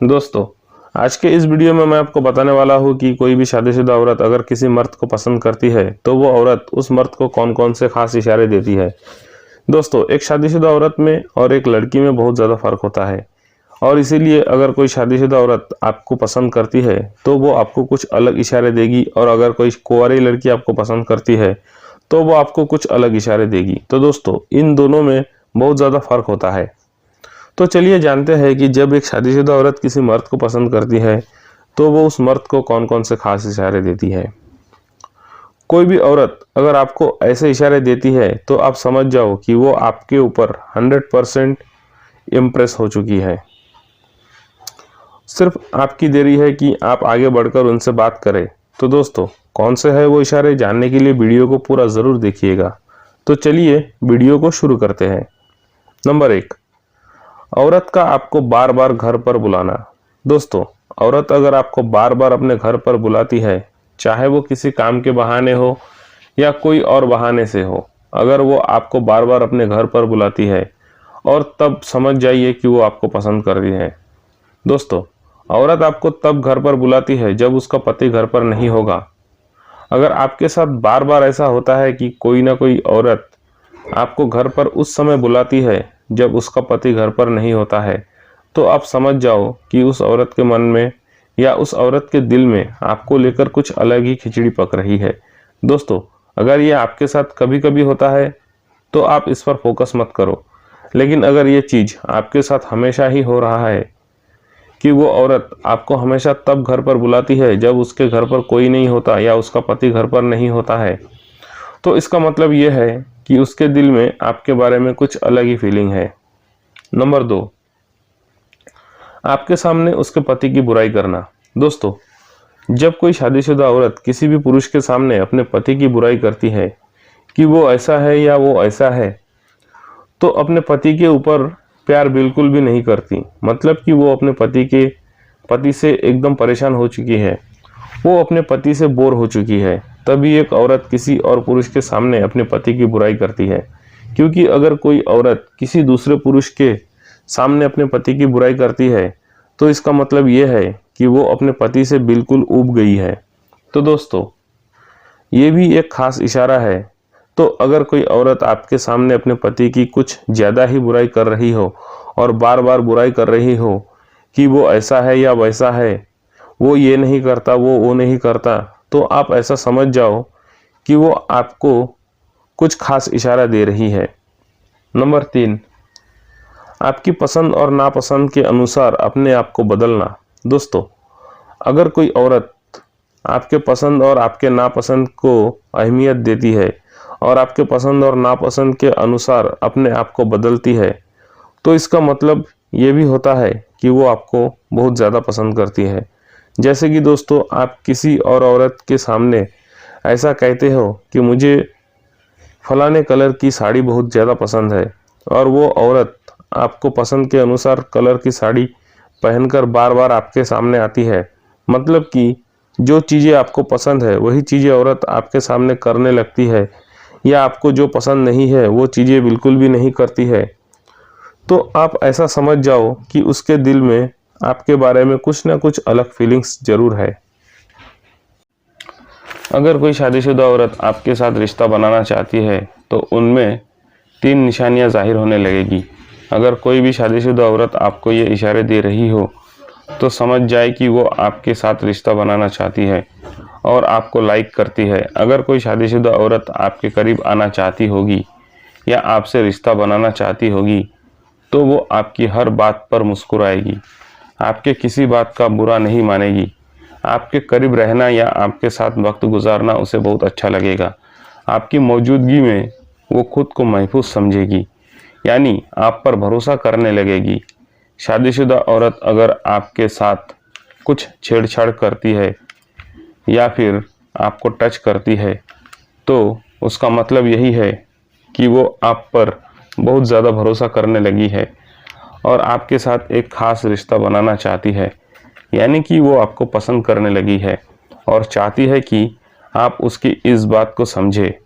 दोस्तों, आज के इस वीडियो में मैं आपको बताने वाला हूँ कि कोई भी शादीशुदा औरत अगर किसी मर्द को पसंद करती है तो वो औरत उस मर्द को कौन कौन से खास इशारे देती है। दोस्तों, एक शादीशुदा औरत में और एक लड़की में बहुत ज़्यादा फर्क होता है और इसीलिए अगर कोई शादीशुदा औरत आपको पसंद करती है तो वो आपको कुछ अलग इशारे देगी और अगर कोई कुंवारी लड़की आपको पसंद करती है तो वो आपको कुछ अलग इशारे देगी। तो दोस्तों, इन दोनों में बहुत ज़्यादा फर्क होता है। तो चलिए जानते हैं कि जब एक शादीशुदा औरत किसी मर्द को पसंद करती है तो वो उस मर्द को कौन कौन से खास इशारे देती है। कोई भी औरत अगर आपको ऐसे इशारे देती है तो आप समझ जाओ कि वो आपके ऊपर 100% इम्प्रेस हो चुकी है। सिर्फ आपकी देरी है कि आप आगे बढ़कर उनसे बात करें। तो दोस्तों, कौन से है वो इशारे जानने के लिए वीडियो को पूरा ज़रूर देखिएगा। तो चलिए वीडियो को शुरू करते हैं। नंबर 1, औरत का आपको बार बार घर पर बुलाना। दोस्तों, औरत अगर आपको बार बार अपने घर पर बुलाती है, चाहे वो किसी काम के बहाने हो या कोई और बहाने से हो, अगर वो आपको बार बार अपने घर पर बुलाती है और तब समझ जाइए कि वो आपको पसंद कर रही है। दोस्तों, औरत आपको तब घर पर बुलाती है जब उसका पति घर पर नहीं होगा। अगर आपके साथ बार बार ऐसा होता है कि कोई ना कोई औरत आपको घर पर उस समय बुलाती है जब उसका पति घर पर नहीं होता है, तो आप समझ जाओ कि उस औरत के मन में या उस औरत के दिल में आपको लेकर कुछ अलग ही खिचड़ी पक रही है। दोस्तों, अगर ये आपके साथ कभी कभी होता है तो आप इस पर फोकस मत करो, लेकिन अगर ये चीज़ आपके साथ हमेशा ही हो रहा है कि वो औरत आपको हमेशा तब घर पर बुलाती है जब उसके घर पर कोई नहीं होता या उसका पति घर पर नहीं होता है, तो इसका मतलब ये है कि उसके दिल में आपके बारे में कुछ अलग ही फीलिंग है। नंबर 2, आपके सामने उसके पति की बुराई करना। दोस्तों, जब कोई शादीशुदा औरत किसी भी पुरुष के सामने अपने पति की बुराई करती है कि वो ऐसा है या वो ऐसा है, तो अपने पति के ऊपर प्यार बिल्कुल भी नहीं करती। मतलब कि वो अपने पति से एकदम परेशान हो चुकी है, वो अपने पति से बोर हो चुकी है, तभी एक औरत किसी और पुरुष के सामने अपने पति की बुराई करती है। क्योंकि अगर कोई औरत किसी दूसरे पुरुष के सामने अपने पति की बुराई करती है तो इसका मतलब ये है कि वो अपने पति से बिल्कुल ऊब गई है। तो दोस्तों, ये भी एक खास इशारा है। तो अगर कोई औरत आपके सामने अपने पति की कुछ ज़्यादा ही बुराई कर रही हो और बार बार बुराई कर रही हो कि वो ऐसा है या वैसा है, वो ये नहीं करता, वो नहीं करता, तो आप ऐसा समझ जाओ कि वो आपको कुछ खास इशारा दे रही है। नंबर 3, आपकी पसंद और नापसंद के अनुसार अपने आप को बदलना। दोस्तों, अगर कोई औरत आपके पसंद और आपके नापसंद को अहमियत देती है और आपके पसंद और नापसंद के अनुसार अपने आप को बदलती है, तो इसका मतलब ये भी होता है कि वो आपको बहुत ज़्यादा पसंद करती है। जैसे कि दोस्तों, आप किसी और औरत के सामने ऐसा कहते हो कि मुझे फलाने कलर की साड़ी बहुत ज़्यादा पसंद है और वो औरत आपको पसंद के अनुसार कलर की साड़ी पहनकर बार बार आपके सामने आती है। मतलब कि जो चीज़ें आपको पसंद है वही चीज़ें औरत आपके सामने करने लगती है, या आपको जो पसंद नहीं है वो चीज़ें बिल्कुल भी नहीं करती है, तो आप ऐसा समझ जाओ कि उसके दिल में आपके बारे में कुछ ना कुछ अलग फीलिंग्स ज़रूर है। अगर कोई शादीशुदा औरत आपके साथ रिश्ता बनाना चाहती है तो उनमें 3 निशानियां ज़ाहिर होने लगेगी। अगर कोई भी शादीशुदा औरत आपको ये इशारे दे रही हो तो समझ जाए कि वो आपके साथ रिश्ता बनाना चाहती है और आपको लाइक करती है। अगर कोई शादीशुदा औरत आपके करीब आना चाहती होगी या आपसे रिश्ता बनाना चाहती होगी तो वो आपकी हर बात पर मुस्कुराएगी, आपके किसी बात का बुरा नहीं मानेगी। आपके करीब रहना या आपके साथ वक्त गुजारना उसे बहुत अच्छा लगेगा। आपकी मौजूदगी में वो खुद को महफूज समझेगी, यानी आप पर भरोसा करने लगेगी। शादीशुदा औरत अगर आपके साथ कुछ छेड़छाड़ करती है या फिर आपको टच करती है तो उसका मतलब यही है कि वो आप पर बहुत ज़्यादा भरोसा करने लगी है और आपके साथ एक ख़ास रिश्ता बनाना चाहती है, यानी कि वो आपको पसंद करने लगी है और चाहती है कि आप उसकी इस बात को समझे।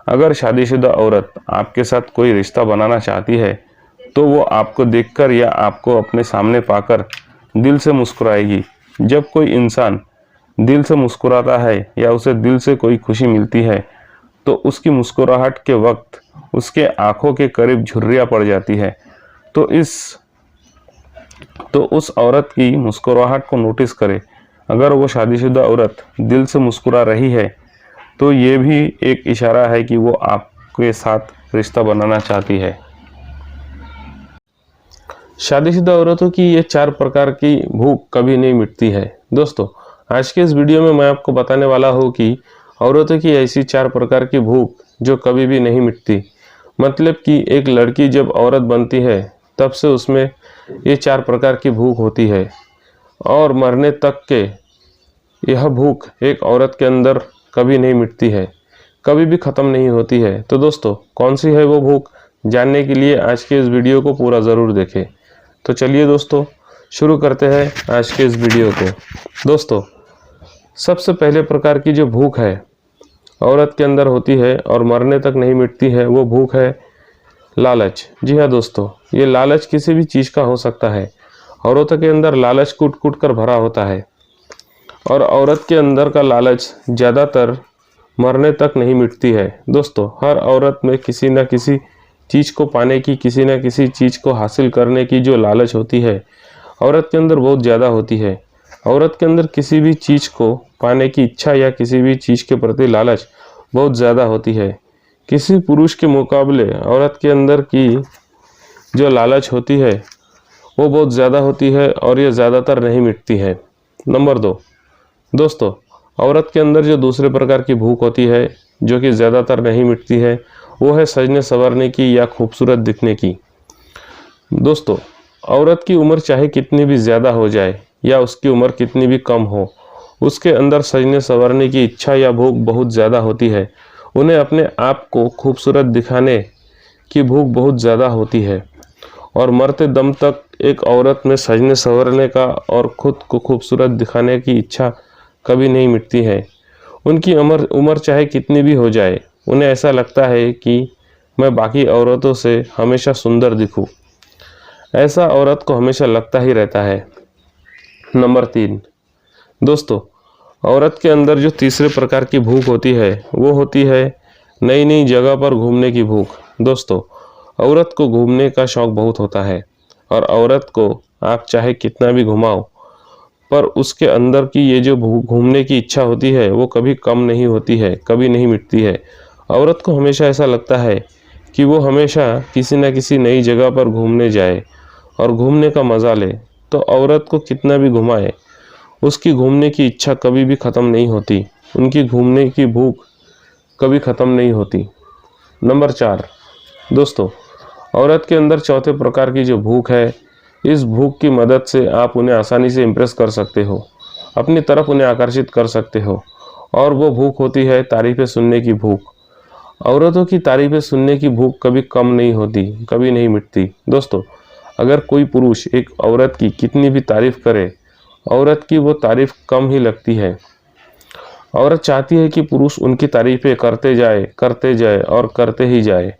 अगर शादीशुदा औरत आपके साथ कोई रिश्ता बनाना चाहती है तो वो आपको देखकर या आपको अपने सामने पाकर दिल से मुस्कुराएगी। जब कोई इंसान दिल से मुस्कुराता है या उसे दिल से कोई खुशी मिलती है तो उसकी मुस्कुराहट के वक्त उसके आंखों के करीब झुर्रियाँ पड़ जाती है। तो उस औरत की मुस्कुराहट को नोटिस करें। अगर वो शादीशुदा औरत दिल से मुस्कुरा रही है तो ये भी एक इशारा है कि वो आपके साथ रिश्ता बनाना चाहती है। शादीशुदा औरतों की ये 4 प्रकार की भूख कभी नहीं मिटती है। दोस्तों, आज के इस वीडियो में मैं आपको बताने वाला हूँ कि औरतों की ऐसी 4 प्रकार की भूख जो कभी भी नहीं मिटती। मतलब कि एक लड़की जब औरत बनती है तब से उसमें ये 4 प्रकार की भूख होती है और मरने तक के यह भूख एक औरत के अंदर कभी नहीं मिटती है, कभी भी ख़त्म नहीं होती है। तो दोस्तों, कौन सी है वो भूख, जानने के लिए आज के इस वीडियो को पूरा ज़रूर देखें। तो चलिए दोस्तों, शुरू करते हैं आज के इस वीडियो को। दोस्तों, सबसे पहले प्रकार की जो भूख है औरत के अंदर होती है और मरने तक नहीं मिटती है, वो भूख है लालच। जी हाँ दोस्तों, ये लालच किसी भी चीज़ का हो सकता है। औरतों के अंदर लालच कूट कूट कर भरा होता है और औरत के अंदर का लालच ज़्यादातर मरने तक नहीं मिटती है। दोस्तों, हर औरत में किसी न किसी चीज़ को पाने की, किसी न किसी चीज़ को हासिल करने की जो लालच होती है औरत के अंदर बहुत ज़्यादा होती है। औरत के अंदर किसी भी चीज़ को पाने की इच्छा या किसी भी चीज़ के प्रति लालच बहुत ज़्यादा होती है। किसी पुरुष के मुकाबले औरत के अंदर की जो लालच होती है वो बहुत ज़्यादा होती है और ये ज़्यादातर नहीं मिटती है। नंबर 2, दोस्तों, औरत के अंदर जो दूसरे प्रकार की भूख होती है जो कि ज़्यादातर नहीं मिटती है, वो है सजने संवरने की या खूबसूरत दिखने की। दोस्तों, औरत की उम्र चाहे कितनी भी ज़्यादा हो जाए या उसकी उम्र कितनी भी कम हो, उसके अंदर सजने संवरने की इच्छा या भूख बहुत ज़्यादा होती है। उन्हें अपने आप को खूबसूरत दिखाने की भूख बहुत ज़्यादा होती है और मरते दम तक एक औरत में सजने संवरने का और ख़ुद को खूबसूरत दिखाने की इच्छा कभी नहीं मिटती है। उनकी उम्र चाहे कितनी भी हो जाए, उन्हें ऐसा लगता है कि मैं बाकी औरतों से हमेशा सुंदर दिखूं। ऐसा औरत को हमेशा लगता ही रहता है। नंबर 3, दोस्तों, औरत के अंदर जो तीसरे प्रकार की भूख होती है वो होती है नई नई जगह पर घूमने की भूख। दोस्तों, औरत को घूमने का शौक़ बहुत होता है और औरत को आप चाहे कितना भी घुमाओ पर उसके अंदर की ये जो घूमने की इच्छा होती है वो कभी कम नहीं होती है, कभी नहीं मिटती है। औरत को हमेशा ऐसा लगता है कि वो हमेशा किसी न किसी नई जगह पर घूमने जाए और घूमने का मज़ा ले। तो औरत को कितना भी घुमाए, उसकी घूमने की इच्छा कभी भी ख़त्म नहीं होती, उनकी घूमने की भूख कभी ख़त्म नहीं होती। नंबर 4, दोस्तों, औरत के अंदर चौथे प्रकार की जो भूख है, इस भूख की मदद से आप उन्हें आसानी से इम्प्रेस कर सकते हो, अपनी तरफ उन्हें आकर्षित कर सकते हो और वो भूख होती है तारीफ़ें सुनने की भूख। औरतों की तारीफ़ें सुनने की भूख कभी कम नहीं होती, कभी नहीं मिटती। दोस्तों, अगर कोई पुरुष एक औरत की कितनी भी तारीफ़ करे, औरत की वो तारीफ़ कम ही लगती है। औरत चाहती है कि पुरुष उनकी तारीफ़ें करते जाए और करते ही जाए।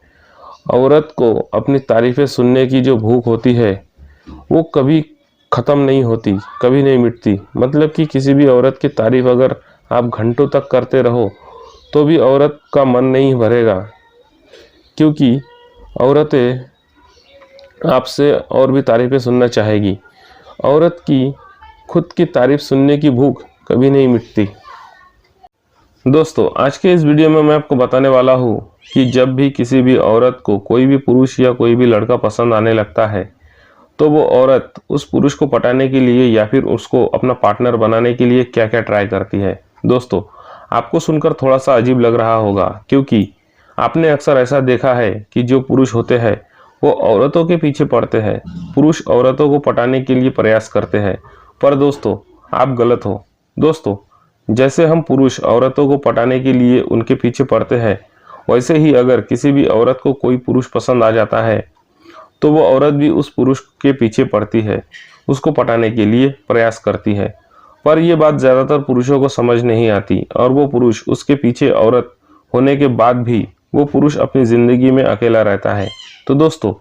औरत को अपनी तारीफ़ें सुनने की जो भूख होती है वो कभी ख़त्म नहीं होती, कभी नहीं मिटती। मतलब कि किसी भी औरत की तारीफ़ अगर आप घंटों तक करते रहो तो भी औरत का मन नहीं भरेगा, क्योंकि औरतें आपसे और भी तारीफ़ें सुनना चाहेगी। औरत की खुद की तारीफ़ सुनने की भूख कभी नहीं मिटती। दोस्तों, आज के इस वीडियो में मैं आपको बताने वाला हूँ कि जब भी किसी भी औरत को कोई भी पुरुष या कोई भी लड़का पसंद आने लगता है तो वो औरत उस पुरुष को पटाने के लिए या फिर उसको अपना पार्टनर बनाने के लिए क्या क्या ट्राई करती है। दोस्तों, आपको सुनकर थोड़ा सा अजीब लग रहा होगा, क्योंकि आपने अक्सर ऐसा देखा है कि जो पुरुष होते हैं वो औरतों के पीछे पड़ते हैं, पुरुष औरतों को पटाने के लिए प्रयास करते हैं। पर दोस्तों, आप गलत हो। दोस्तों, जैसे हम पुरुष औरतों को पटाने के लिए उनके पीछे पड़ते हैं, वैसे ही अगर किसी भी औरत को कोई पुरुष पसंद आ जाता है तो वो औरत भी उस पुरुष के पीछे पड़ती है, उसको पटाने के लिए प्रयास करती है। पर यह बात ज़्यादातर पुरुषों को समझ नहीं आती और वो पुरुष उसके पीछे औरत होने के बाद भी वो पुरुष अपनी ज़िंदगी में अकेला रहता है। तो दोस्तों,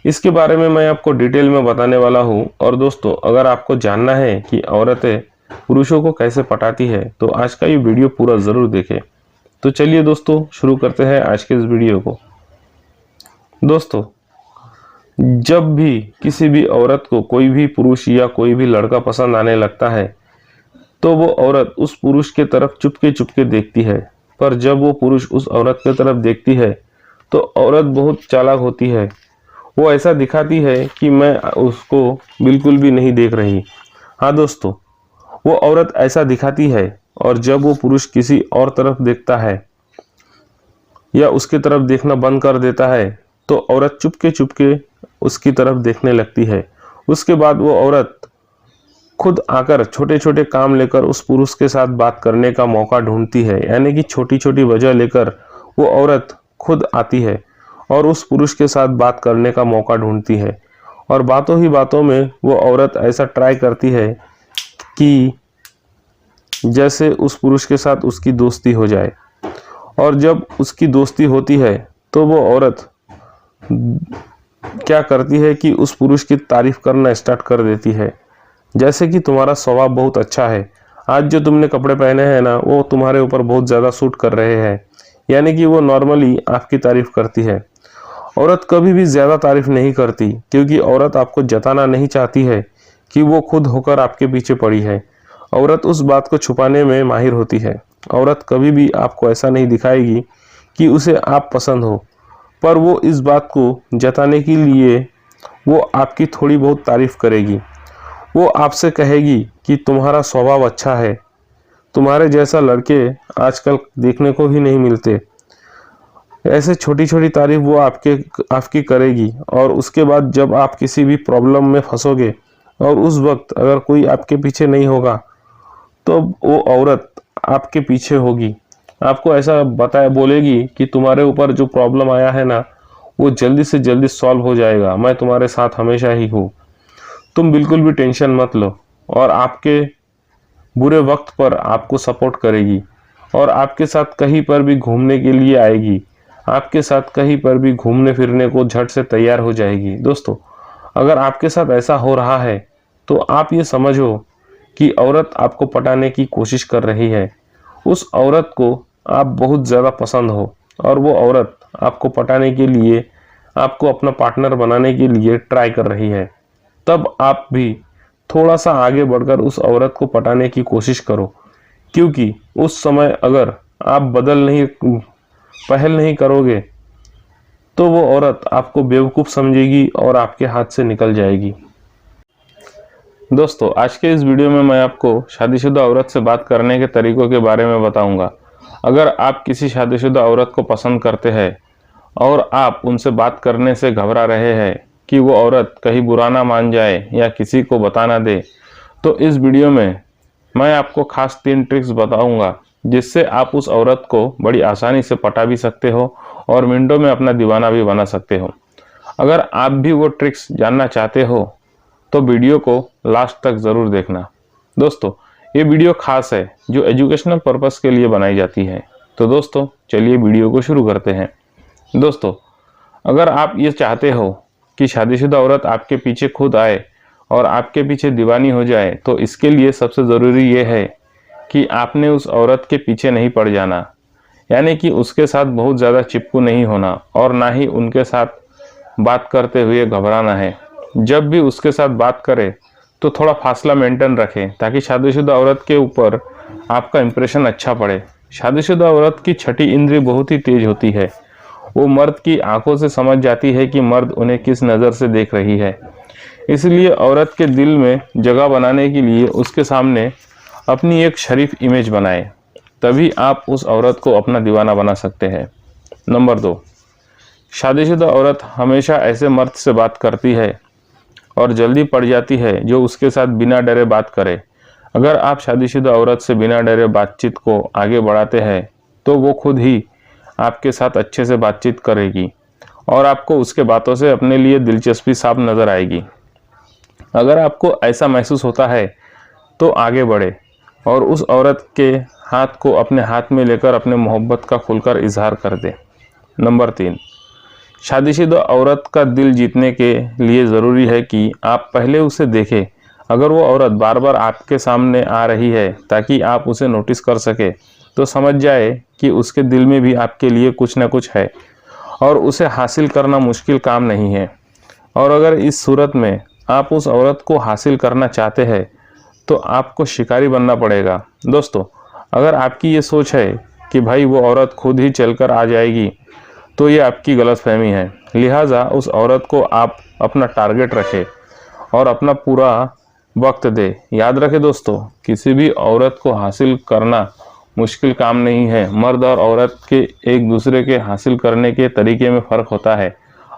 इसके बारे में मैं आपको डिटेल में बताने वाला हूँ। और दोस्तों, अगर आपको जानना है कि औरतें पुरुषों को कैसे पटाती है तो आज का ये वीडियो पूरा ज़रूर देखें। तो चलिए दोस्तों, शुरू करते हैं आज के इस वीडियो को। दोस्तों, जब भी किसी भी औरत को कोई भी पुरुष या कोई भी लड़का पसंद आने लगता है तो वो औरत उस पुरुष के तरफ चुपके चुपके देखती है। पर जब वो पुरुष उस औरत की तरफ देखती है तो औरत बहुत चालाक होती है। वो ऐसा दिखाती है कि मैं उसको बिल्कुल भी नहीं देख रही। हाँ दोस्तों, वो औरत ऐसा दिखाती है, और जब वो पुरुष किसी और तरफ देखता है या उसकी तरफ देखना बंद कर देता है तो औरत चुपके चुपके उसकी तरफ देखने लगती है। उसके बाद वो औरत खुद आकर छोटे छोटे काम लेकर उस पुरुष के साथ बात करने का मौका ढूंढती है। यानी कि छोटी छोटी वजह लेकर वो औरत खुद आती है और उस पुरुष के साथ बात करने का मौका ढूंढती है। और बातों ही बातों में वो औरत ऐसा ट्राई करती है कि जैसे उस पुरुष के साथ उसकी दोस्ती हो जाए। और जब उसकी दोस्ती होती है तो वो औरत क्या करती है कि उस पुरुष की तारीफ करना स्टार्ट कर देती है। जैसे कि तुम्हारा स्वभाव बहुत अच्छा है, आज जो तुमने कपड़े पहने हैं ना वो तुम्हारे ऊपर बहुत ज़्यादा सूट कर रहे हैं। यानी कि वो नॉर्मली आपकी तारीफ करती है। औरत कभी भी ज़्यादा तारीफ नहीं करती, क्योंकि औरत आपको जताना नहीं चाहती है कि वो खुद होकर आपके पीछे पड़ी है। औरत उस बात को छुपाने में माहिर होती है। औरत कभी भी आपको ऐसा नहीं दिखाएगी कि उसे आप पसंद हो, पर वो इस बात को जताने के लिए वो आपकी थोड़ी बहुत तारीफ करेगी। वो आपसे कहेगी कि तुम्हारा स्वभाव अच्छा है, तुम्हारे जैसा लड़के आजकल देखने को ही नहीं मिलते। ऐसे छोटी छोटी तारीफ वो आपकी करेगी। और उसके बाद जब आप किसी भी प्रॉब्लम में फंसोगे और उस वक्त अगर कोई आपके पीछे नहीं होगा तो वो औरत आपके पीछे होगी। आपको ऐसा बोलेगी कि तुम्हारे ऊपर जो प्रॉब्लम आया है ना वो जल्दी से जल्दी सॉल्व हो जाएगा, मैं तुम्हारे साथ हमेशा ही हूँ, तुम बिल्कुल भी टेंशन मत लो। और आपके बुरे वक्त पर आपको सपोर्ट करेगी और आपके साथ कहीं पर भी घूमने के लिए आएगी। आपके साथ कहीं पर भी घूमने फिरने को झट से तैयार हो जाएगी। दोस्तों, अगर आपके साथ ऐसा हो रहा है तो आप ये समझो कि औरत आपको पटाने की कोशिश कर रही है। उस औरत को आप बहुत ज़्यादा पसंद हो और वो औरत आपको पटाने के लिए, आपको अपना पार्टनर बनाने के लिए ट्राई कर रही है। तब आप भी थोड़ा सा आगे बढ़कर उस औरत को पटाने की कोशिश करो, क्योंकि उस समय अगर आप पहल नहीं करोगे तो वो औरत आपको बेवकूफ़ समझेगी और आपके हाथ से निकल जाएगी। दोस्तों, आज के इस वीडियो में मैं आपको शादीशुदा औरत से बात करने के तरीकों के बारे में बताऊंगा। अगर आप किसी शादीशुदा औरत को पसंद करते हैं और आप उनसे बात करने से घबरा रहे हैं कि वो औरत कहीं बुरा ना मान जाए या किसी को बता ना दे, तो इस वीडियो में मैं आपको खास 3 ट्रिक्स बताऊंगा जिससे आप उस औरत को बड़ी आसानी से पटा भी सकते हो और मिनटों में अपना दीवाना भी बना सकते हो। अगर आप भी वो ट्रिक्स जानना चाहते हो तो वीडियो को लास्ट तक ज़रूर देखना। दोस्तों, ये वीडियो खास है जो एजुकेशनल पर्पस के लिए बनाई जाती है। तो दोस्तों, चलिए वीडियो को शुरू करते हैं। दोस्तों, अगर आप ये चाहते हो कि शादीशुदा औरत आपके पीछे खुद आए और आपके पीछे दीवानी हो जाए, तो इसके लिए सबसे ज़रूरी ये है कि आपने उस औरत के पीछे नहीं पड़ जाना। यानी कि उसके साथ बहुत ज़्यादा चिपकू नहीं होना और ना ही उनके साथ बात करते हुए घबराना है। जब भी उसके साथ बात करें तो थोड़ा फासला मेंटेन रखें ताकि शादीशुदा औरत के ऊपर आपका इंप्रेशन अच्छा पड़े। शादीशुदा औरत की छठी इंद्रिय बहुत ही तेज होती है। वो मर्द की आंखों से समझ जाती है कि मर्द उन्हें किस नज़र से देख रही है। इसलिए औरत के दिल में जगह बनाने के लिए उसके सामने अपनी एक शरीफ इमेज बनाएं, तभी आप उस औरत को अपना दीवाना बना सकते हैं। नंबर 2, शादीशुदा औरत हमेशा ऐसे मर्द से बात करती है और जल्दी पड़ जाती है जो उसके साथ बिना डरे बात करे। अगर आप शादीशुदा औरत से बिना डरे बातचीत को आगे बढ़ाते हैं तो वो खुद ही आपके साथ अच्छे से बातचीत करेगी और आपको उसके बातों से अपने लिए दिलचस्पी साफ नज़र आएगी। अगर आपको ऐसा महसूस होता है तो आगे बढ़े और उस औरत के हाथ को अपने हाथ में लेकर अपने मोहब्बत का खुलकर इजहार कर दे। नंबर 3, शादीशुदा औरत का दिल जीतने के लिए ज़रूरी है कि आप पहले उसे देखें। अगर वो औरत बार बार आपके सामने आ रही है ताकि आप उसे नोटिस कर सके, तो समझ जाए कि उसके दिल में भी आपके लिए कुछ न कुछ है और उसे हासिल करना मुश्किल काम नहीं है। और अगर इस सूरत में आप उस औरत को हासिल करना चाहते हैं तो आपको शिकारी बनना पड़ेगा। दोस्तों, अगर आपकी ये सोच है कि भाई वो औरत खुद ही चलकर आ जाएगी, तो ये आपकी गलतफहमी है। लिहाजा उस औरत को आप अपना टारगेट रखें और अपना पूरा वक्त दे। याद रखें दोस्तों, किसी भी औरत को हासिल करना मुश्किल काम नहीं है। मर्द और औरत के एक दूसरे के हासिल करने के तरीके में फ़र्क होता है।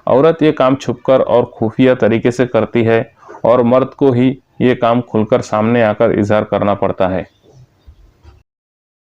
औरत ये काम छुपकर और खुफिया तरीके से करती है और मर्द को ही ये काम खुलकर सामने आकर इजहार करना पड़ता है।